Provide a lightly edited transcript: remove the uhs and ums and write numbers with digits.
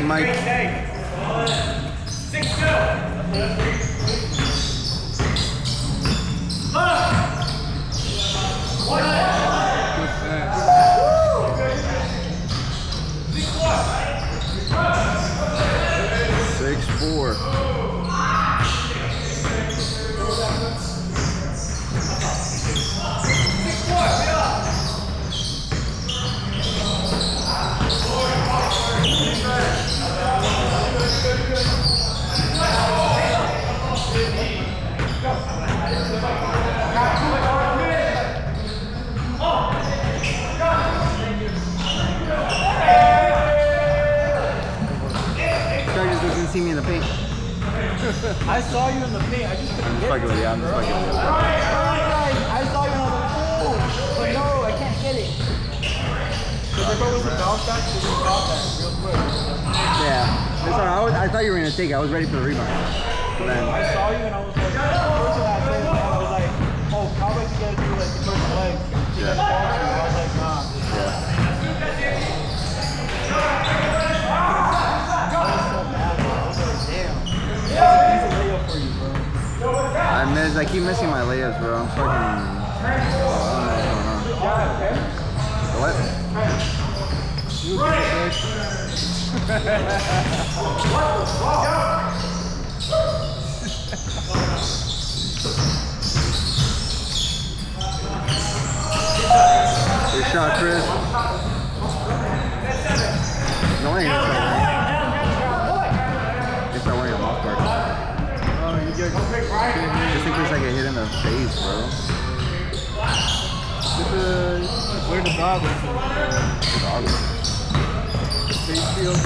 good, Mike. 6-4. See me in the paint. I saw you in the paint. I just couldn't get it. I'm just fucking with you. I saw you and I was like, oh, but no, I can't get it. Because if it was a bounce back, it would bounce back real quick. Yeah. That's all right. I thought you were going to take it. I was ready for the rebound. But then I saw you and I was like, I was like, oh, how about you gotta do like the first leg? Yeah. I was like, nah. Yeah. I keep missing my layups, bro. I'm fucking. I don't know what's going on. What? Good shot, Chris. No way. If I wearing a off guard. Just in case I get hit in the face, bro. Where the dog is? The dog is. Face field.